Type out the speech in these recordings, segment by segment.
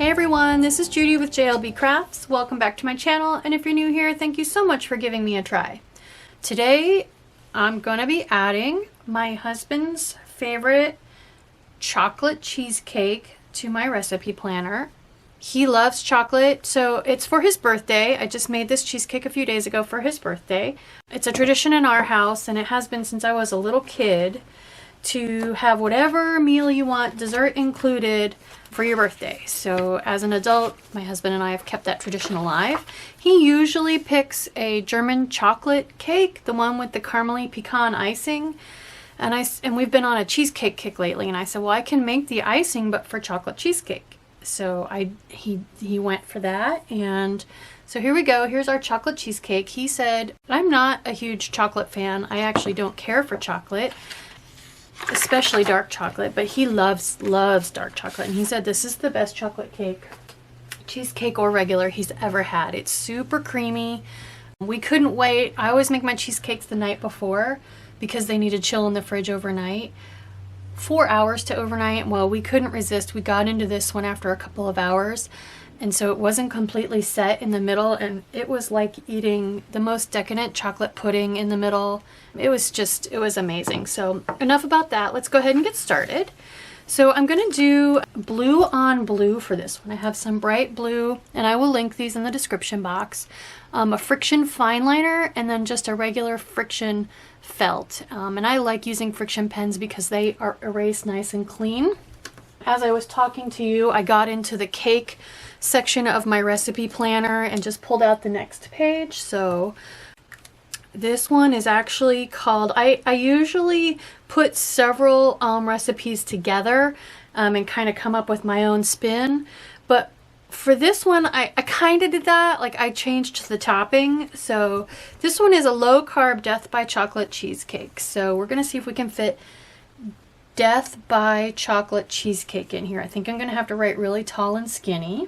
Hey everyone, this is Judi with JLBCrafts. Welcome back to my channel, and if you're new here, thank you so much for giving me a try. Today, I'm gonna be adding my husband's favorite chocolate cheesecake to my recipe planner. He loves chocolate, so it's for his birthday. I just made this cheesecake a few days ago for his birthday. It's a tradition in our house, and it has been since I was a little kid, to have whatever meal you want, dessert included, for your birthday. So as an adult, my husband and I have kept that tradition alive. He usually picks a German chocolate cake, the one with the caramely pecan icing. And we've been on a cheesecake kick lately, and I said, well, I can make the icing but for chocolate cheesecake. So he went for that, and so here we go. Here's our chocolate cheesecake. He said, I'm not a huge chocolate fan. I actually don't care for chocolate, especially dark chocolate, but he loves dark chocolate, and he said this is the best chocolate cake, cheesecake or regular, he's ever had. It's super creamy. We couldn't wait. I always make my cheesecakes the night before because they need to chill in the fridge overnight. 4 hours to overnight. Well, we couldn't resist. We got into this one after a couple of hours, and so it wasn't completely set in the middle, and it was like eating the most decadent chocolate pudding in the middle. It was amazing. So enough about that. Let's go ahead and get started. So I'm gonna do blue on blue for this one. I have some bright blue, and I will link these in the description box. A Frixion fine liner, and then just a regular Frixion felt. And I like using Frixion pens because they are erased nice and clean. As I was talking to you, I got into the cake section of my recipe planner and just pulled out the next page. So this one is actually called, I usually put several recipes together and kind of come up with my own spin. But for this one, I kind of did that. Like, I changed the topping. So this one is a low carb Death by Chocolate cheesecake. So we're going to see if we can fit Death by Chocolate cheesecake in here. I think I'm going to have to write really tall and skinny.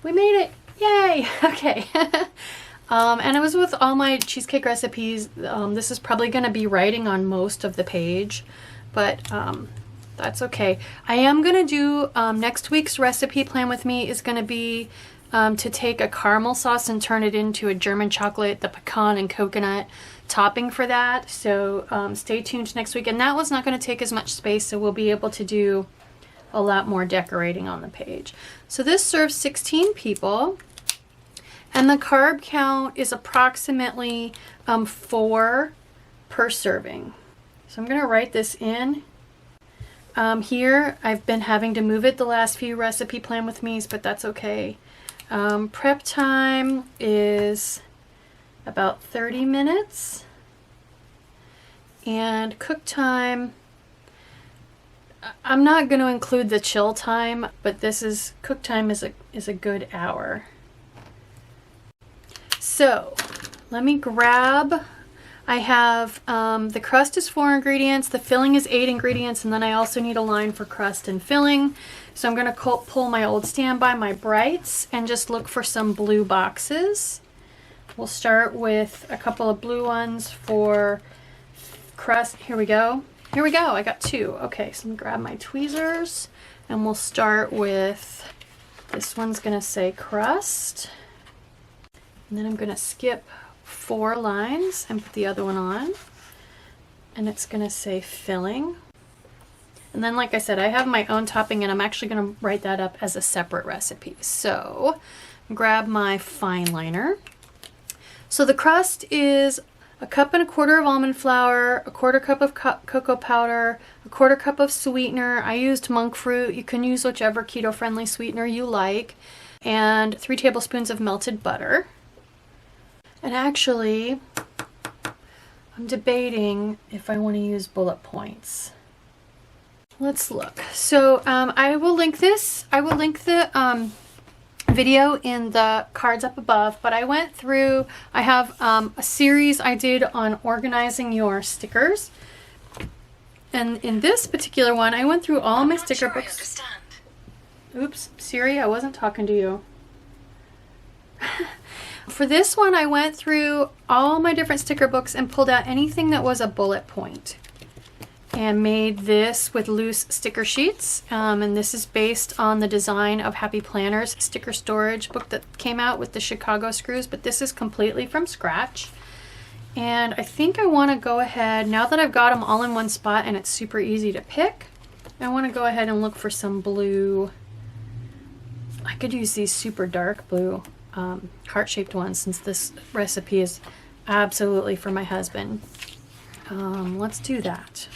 We made it! Yay! Okay. And it was with all my cheesecake recipes. This is probably going to be writing on most of the page, but that's okay. I am going to do, next week's recipe plan with me is going to be to take a caramel sauce and turn it into a German chocolate, the pecan and coconut topping for that. So stay tuned next week. And that one's not going to take as much space, so we'll be able to do a lot more decorating on the page. So this serves 16 people, and the carb count is approximately 4 per serving. So I'm going to write this in. Here I've been having to move it the last few recipe plan with me's, but that's okay. Prep time is about 30 minutes, and cook time, I'm not going to include the chill time, but cook time is a good hour. So let me grab, I have the crust is 4 ingredients, the filling is 8 ingredients, and then I also need a line for crust and filling. So I'm going to pull my old standby, my brights, and just look for some blue boxes. We'll start with a couple of blue ones for crust. Here we go. Here we go. I got 2. Okay, so let me grab my tweezers, and we'll start with, this one's going to say crust. And then I'm going to skip 4 lines and put the other one on. And it's going to say filling. And then, like I said, I have my own topping, and I'm actually going to write that up as a separate recipe. So grab my fine liner. So the crust is 1.25 cups of almond flour, 1/4 cup of cocoa powder, 1/4 cup of sweetener. I used Monkfruit. You can use whichever keto-friendly sweetener you like. And 3 tablespoons of melted butter. And actually, I'm debating if I want to use bullet points. Let's look. So I will link this. I will link the video in the cards up above, but I went through, I have a series I did on organizing your stickers, and in this particular one I went through all my sticker books. Oops, Siri, I wasn't talking to you. For this one, I went through all my different sticker books and pulled out anything that was a bullet point. and made this with loose sticker sheets. And this is based on the design of Happy Planner's sticker storage book that came out with the Chicago screws, but this is completely from scratch. And I think I want to go ahead, now that I've got them all in one spot and it's super easy to pick, I want to go ahead and look for some blue. I could use these super dark blue heart-shaped ones, since this recipe is absolutely for my husband. Let's do that.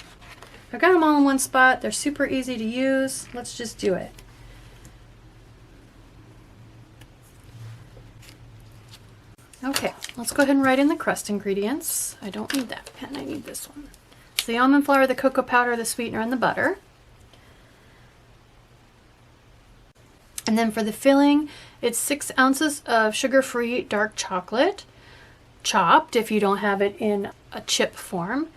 I've got them all in one spot. They're super easy to use. Let's just do it. Okay, let's go ahead and write in the crust ingredients. I don't need that pen, I need this one. It's the almond flour, the cocoa powder, the sweetener, and the butter. And then for the filling, it's 6 ounces of sugar-free dark chocolate, chopped if you don't have it in a chip form,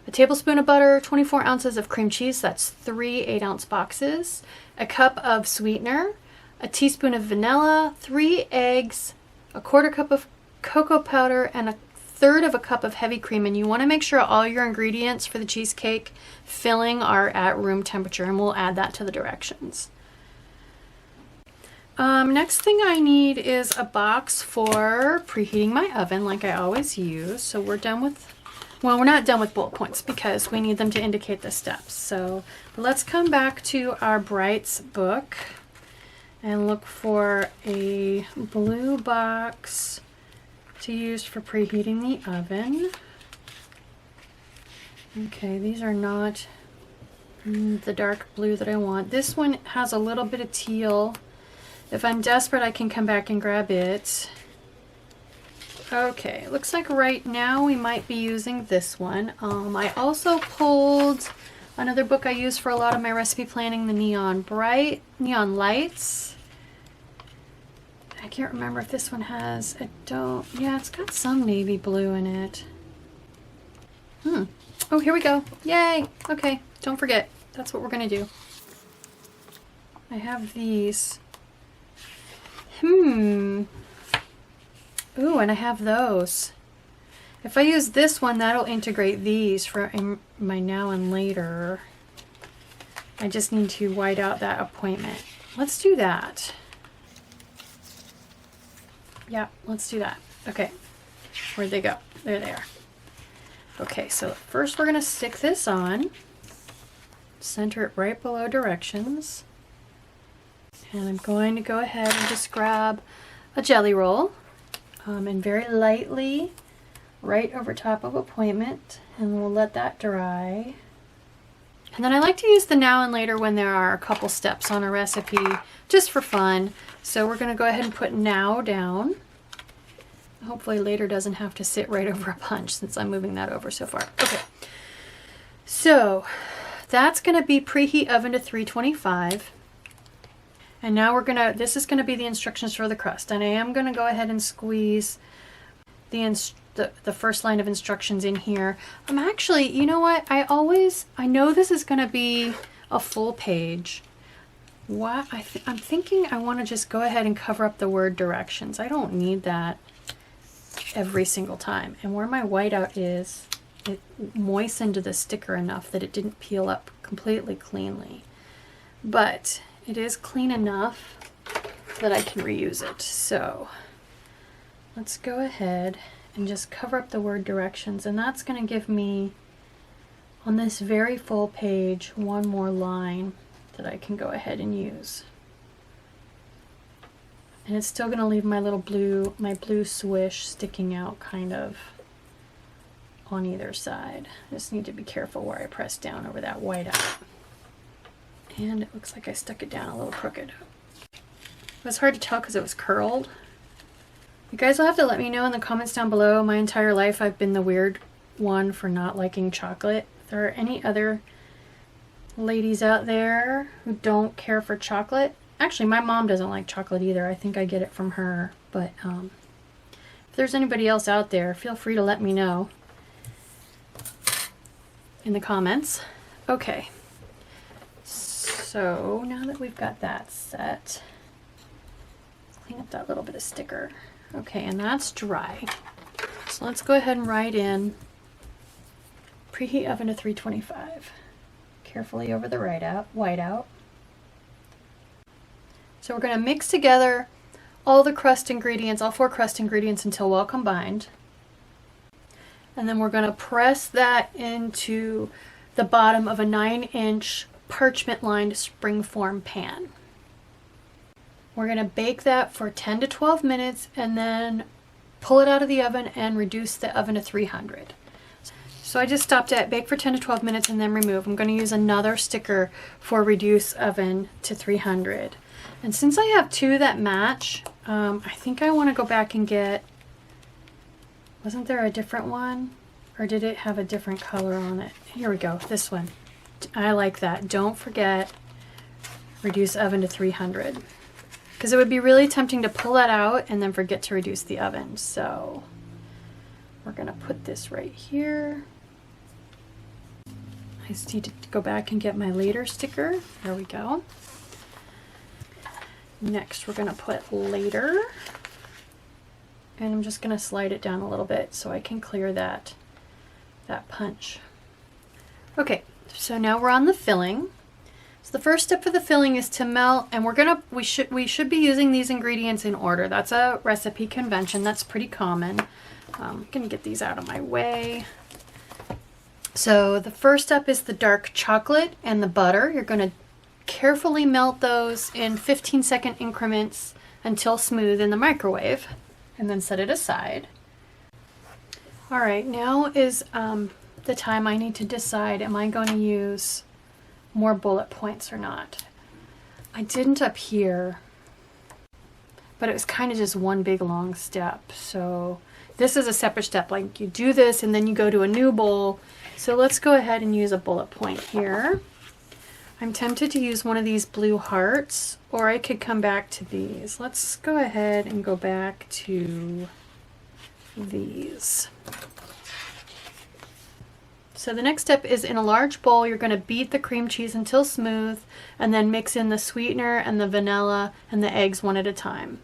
a tablespoon of butter, 24 ounces of cream cheese, that's 3 8-ounce boxes, a cup of sweetener, a teaspoon of vanilla, 3 eggs, a 1/4 cup of cocoa powder, and a 1/3 of a cup of heavy cream. And you want to make sure all your ingredients for the cheesecake filling are at room temperature, and we'll add that to the directions. Next thing I need is a box for preheating my oven like I always use. So we're done with, well, we're not done with bullet points because we need them to indicate the steps. So let's come back to our Brights book and look for a blue box to use for preheating the oven. Okay, these are not the dark blue that I want. This one has a little bit of teal. If I'm desperate, I can come back and grab it. Okay, looks like right now we might be using this one. I also pulled another book I use for a lot of my recipe planning, the Neon Lights. I can't remember if this one has, yeah, it's got some navy blue in it. Oh, here we go. Yay! Okay, don't forget. That's what we're gonna do. I have these. Ooh, and I have those. If I use this one, that'll integrate these for my now and later. I just need to white out that appointment. Let's do that. Yeah, let's do that. Okay, where'd they go? There they are. Okay, so first we're gonna stick this on. Center it right below directions. And I'm going to go ahead and just grab a jelly roll and very lightly right over top of appointment, and we'll let that dry. And then I like to use the now and later when there are a couple steps on a recipe just for fun. So we're going to go ahead and put now down. Hopefully later doesn't have to sit right over a punch since I'm moving that over so far. Okay, so that's going to be preheat oven to 325. And now this is gonna be the instructions for the crust. And I am gonna go ahead and squeeze the first line of instructions in here. I'm actually, you know what? I know this is gonna be a full page. I'm thinking I wanna just go ahead and cover up the word directions. I don't need that every single time. And where my whiteout is, it moistened the sticker enough that it didn't peel up completely cleanly. But it is clean enough that I can reuse it. So let's go ahead and just cover up the word directions, and that's going to give me on this very full page one more line that I can go ahead and use. And it's still going to leave my little blue swish sticking out kind of on either side. I just need to be careful where I press down over that whiteout. And it looks like I stuck it down a little crooked. It was hard to tell because it was curled. You guys will have to let me know in the comments down below. My entire life I've been the weird one for not liking chocolate. If there are any other ladies out there who don't care for chocolate. Actually, my mom doesn't like chocolate either. I think I get it from her. But if there's anybody else out there, feel free to let me know in the comments. Okay. So now that we've got that set, let's clean up that little bit of sticker. Okay, and that's dry. So let's go ahead and write in preheat oven to 325. carefully over the whiteout. So we're going to mix together all the crust ingredients, all 4 crust ingredients until well combined. And then we're going to press that into the bottom of a 9-inch parchment lined springform pan. We're going to bake that for 10 to 12 minutes and then pull it out of the oven and reduce the oven to 300. So I just stopped at bake for 10 to 12 minutes and then remove. I'm going to use another sticker for reduce oven to 300. And since I have 2 that match, I think I want to go back and get, wasn't there a different one? Or did it have a different color on it? Here we go, this one. I like that. Don't forget, reduce oven to 300. Because it would be really tempting to pull that out and then forget to reduce the oven. So we're going to put this right here. I just need to go back and get my later sticker. There we go. Next we're going to put later. And I'm just going to slide it down a little bit so I can clear that punch. Okay, so now we're on the filling. So the first step for the filling is to melt, and we should be using these ingredients in order. That's a recipe convention. That's pretty common. I'm gonna get these out of my way. So the first step is the dark chocolate and the butter. You're gonna carefully melt those in 15-second increments until smooth in the microwave, and then set it aside. All right, now is the time I need to decide, am I going to use more bullet points or not? I didn't up here, but it was kind of just one big long step. So this is a separate step, like you do this and then you go to a new bowl. So let's go ahead and use a bullet point here. I'm tempted to use one of these blue hearts, or I could come back to these. Let's go ahead and go back to these. So the next step is, in a large bowl, you're going to beat the cream cheese until smooth and then mix in the sweetener and the vanilla and the eggs one at a time.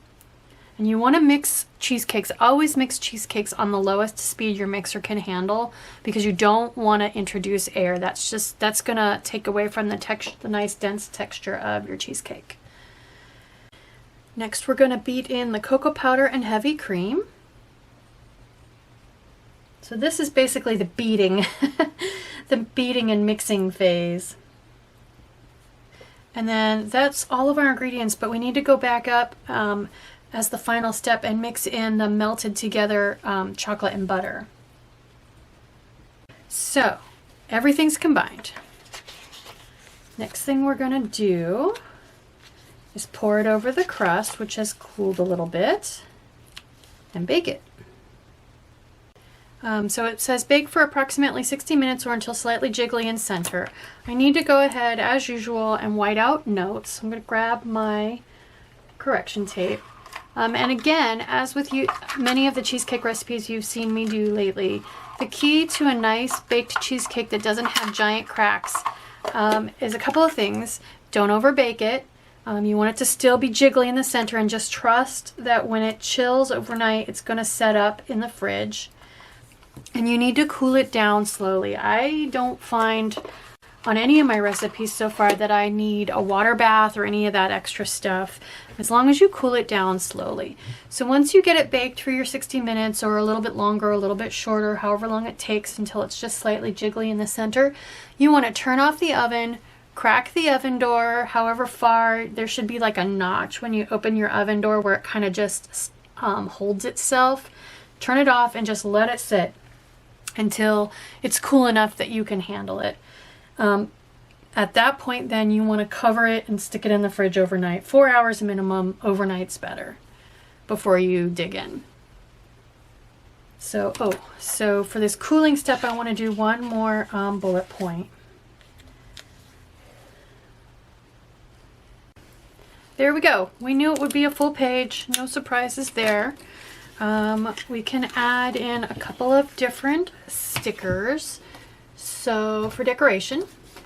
And you want to mix cheesecakes. Always mix cheesecakes on the lowest speed your mixer can handle, because you don't want to introduce air. That's going to take away from the nice dense texture of your cheesecake. Next, we're going to beat in the cocoa powder and heavy cream. So this is basically the beating, the beating and mixing phase. And then that's all of our ingredients, but we need to go back up as the final step and mix in the melted together chocolate and butter. So everything's combined. Next thing we're going to do is pour it over the crust, which has cooled a little bit, and bake it. So it says bake for approximately 60 minutes or until slightly jiggly in center. I need to go ahead, as usual, and white out notes. I'm going to grab my correction tape. And again, as with many of the cheesecake recipes you've seen me do lately, the key to a nice baked cheesecake that doesn't have giant cracks is a couple of things. Don't overbake it. You want it to still be jiggly in the center, and just trust that when it chills overnight, it's going to set up in the fridge. And you need to cool it down slowly. I don't find on any of my recipes so far that I need a water bath or any of that extra stuff, as long as you cool it down slowly. So once you get it baked for your 60 minutes or a little bit longer, a little bit shorter, however long it takes until it's just slightly jiggly in the center, you want to turn off the oven, crack the oven door however far. There should be like a notch when you open your oven door where it kind of just holds itself. Turn it off and just let it sit until it's cool enough that you can handle it. At that point, then you want to cover it and stick it in the fridge overnight. 4 hours minimum, overnight's better, before you dig in. So for this cooling step, I want to do one more bullet point. There we go. We knew it would be a full page. No surprises there. We can add in a couple of different stickers for decoration.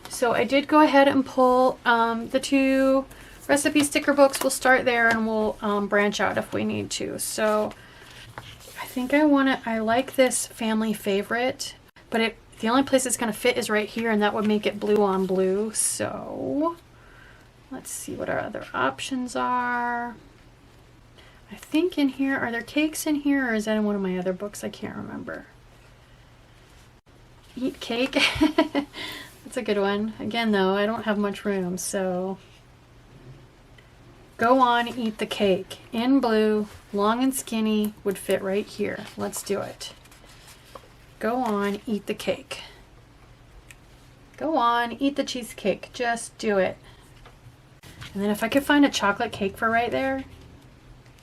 So I did go ahead and pull the 2 recipe sticker books. We'll start there and we'll branch out if we need to. So I think I like this family favorite, but the only place it's going to fit is right here, and that would make it blue on blue. So let's see what our other options are. I think in here, are there cakes in here, or is that in one of my other books? I can't remember. Eat cake. That's a good one. Again, though, I don't have much room, so go on, eat the cake. In blue, long and skinny, would fit right here. Let's do it. Go on, eat the cake. Go on, eat the cheesecake. Just do it. And then if I could find a chocolate cake for right there,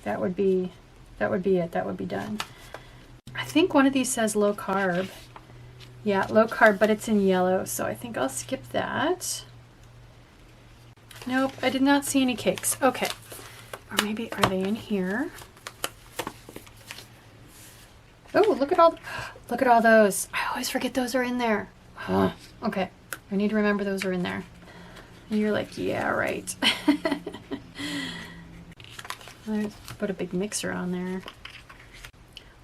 that would be it. That would be done. I think one of these says low carb. Yeah, low carb, but it's in yellow, so I think I'll skip that. Nope, I did not see any cakes. Okay. Or maybe, are they in here? Oh, look at all those. I always forget those are in there. Okay, I need to remember those are in there. And you're like, yeah, right. Let's put a big mixer on there.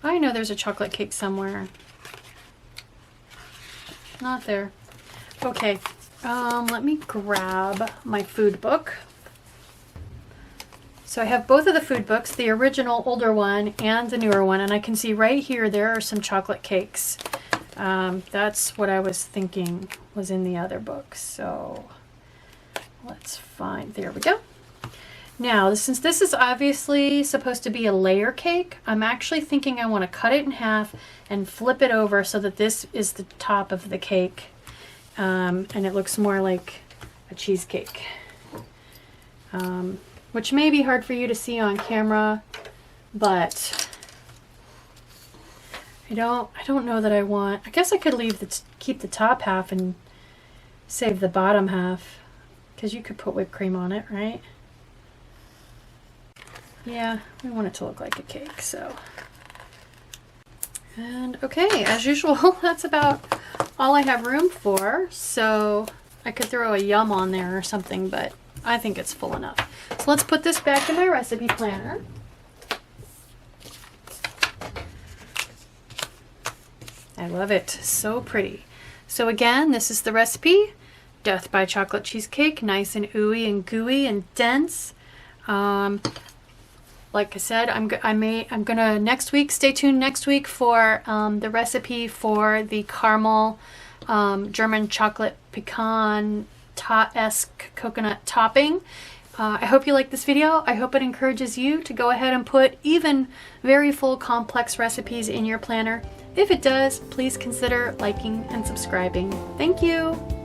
I know there's a chocolate cake somewhere. Not there. Okay, let me grab my food book. So I have both of the food books, the original older one and the newer one, and I can see right here there are some chocolate cakes. That's what I was thinking was in the other book. So let's find, there we go. Now, since this is obviously supposed to be a layer cake, I'm actually thinking I want to cut it in half and flip it over so that this is the top of the cake, and it looks more like a cheesecake, which may be hard for you to see on camera, but I don't know that I want. I guess I could keep the top half and save the bottom half, because you could put whipped cream on it, right? Yeah, we want it to look like a cake, so. And okay, as usual, that's about all I have room for. So I could throw a yum on there or something, but I think it's full enough. So let's put this back in my recipe planner. I love it, so pretty. So again, this is the recipe. Death by chocolate cheesecake, nice and ooey and gooey and dense. Like I said, I'm gonna next week, stay tuned next week for the recipe for the caramel German chocolate pecan-esque coconut topping. I hope you like this video. I hope it encourages you to go ahead and put even very full complex recipes in your planner. If it does, please consider liking and subscribing. Thank you.